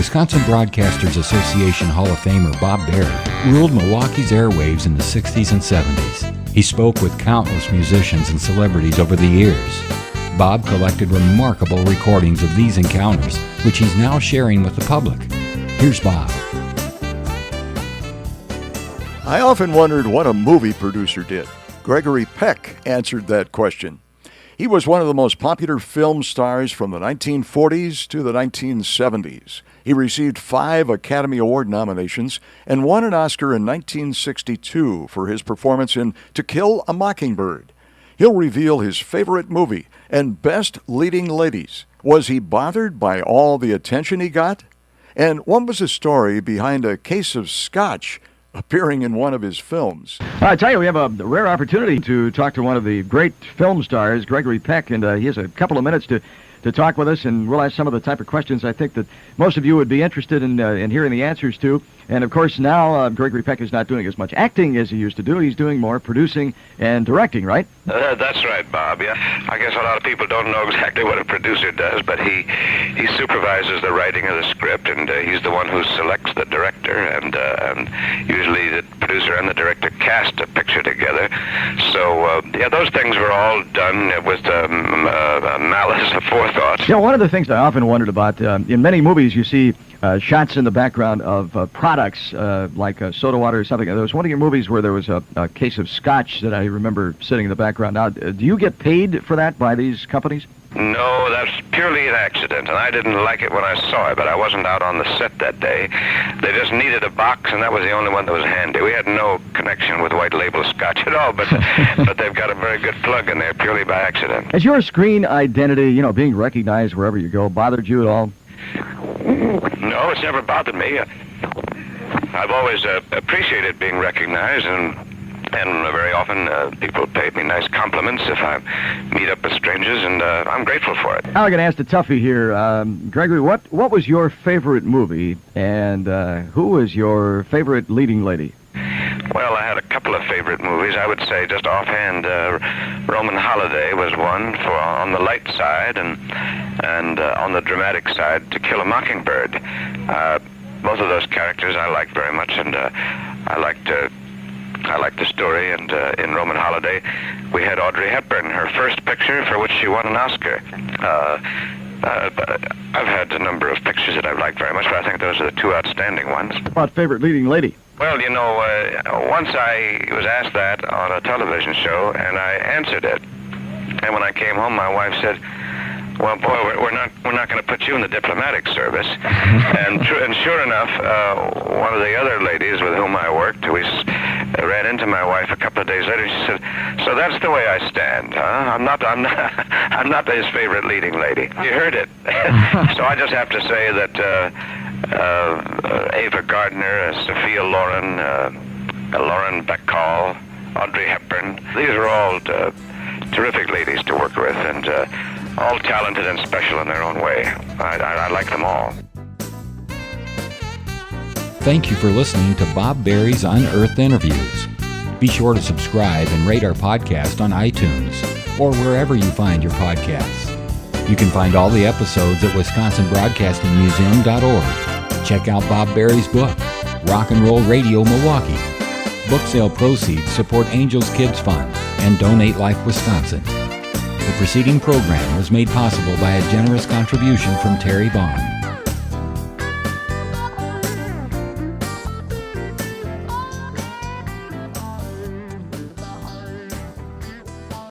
Wisconsin Broadcasters Association Hall of Famer Bob Berry ruled Milwaukee's airwaves in the 60s and 70s. He spoke with countless musicians and celebrities over the years. Bob collected remarkable recordings of these encounters, which he's now sharing with the public. Here's Bob. I often wondered what a movie producer did. Gregory Peck answered that question. He was one of the most popular film stars from the 1940s to the 1970s. He received 5 Academy Award nominations and won an Oscar in 1962 for his performance in To Kill a Mockingbird. He'll reveal his favorite movie and best leading ladies. Was he bothered by all the attention he got? And what was the story behind a case of scotch appearing in one of his films? I tell you, we have a rare opportunity to talk to one of the great film stars, Gregory Peck, and he has a couple of minutes to talk with us, and we'll ask some of the type of questions I think that most of you would be interested in hearing the answers to. And, of course, now Gregory Peck is not doing as much acting as he used to do. He's doing more producing and directing, right? That's right, Bob. Yeah, I guess a lot of people don't know exactly what a producer does, but he supervises the writing of the script, and he's the one who selects the director, and usually the producer and the director cast a picture together. So, those things were all done with malice aforethought. Yeah, one of the things I often wondered about, in many movies you see shots in the background of products like soda water or something. There was one of your movies where there was a case of scotch that I remember sitting in the background. Now, do you get paid for that by these companies? No, that's purely an accident, and I didn't like it when I saw it, but I wasn't out on the set that day. They just needed a box, and that was the only one that was handy. We had no connection with white label scotch at all, but they've got a very good plug in there purely by accident. Has your screen identity, being recognized wherever you go, bothered you at all? No, it's never bothered me. I've always appreciated being recognized, and very often people pay me nice compliments if I meet up with strangers, and I'm grateful for it. I'm going to ask the toughie here. Gregory, what was your favorite movie, and who was your favorite leading lady? Well, I had a couple of favorite movies. I would say just offhand, Roman Holiday was one for on the light side, and on the dramatic side, To Kill a Mockingbird. Both of those characters I liked very much, and I liked the story. And in Roman Holiday, we had Audrey Hepburn, her first picture for which she won an Oscar. But I've had a number of pictures that I've liked very much, but I think those are the 2 outstanding ones. What about favorite leading lady? Well, once I was asked that on a television show, and I answered it. And when I came home, my wife said, "Well, boy, we're not going to put you in the diplomatic service." and sure enough, one of the other ladies with whom I worked, we ran into my wife a couple of days later. She said, "So that's the way I stand, huh? I'm not his favorite leading lady." You heard it. So I just have to say that Ava Gardner, Sophia Loren, Lauren Bacall, Audrey Hepburn. These are all terrific ladies to work with, and all talented and special in their own way. I like them all. Thank you for listening to Bob Berry's Unearthed Interviews. Be sure to subscribe and rate our podcast on iTunes or wherever you find your podcasts. You can find all the episodes at wisconsinbroadcastingmuseum.org. Check out Bob Berry's book, Rock and Roll Radio Milwaukee. Book sale proceeds support Angels Kids Fund and Donate Life Wisconsin. The preceding program was made possible by a generous contribution from Terry Bond.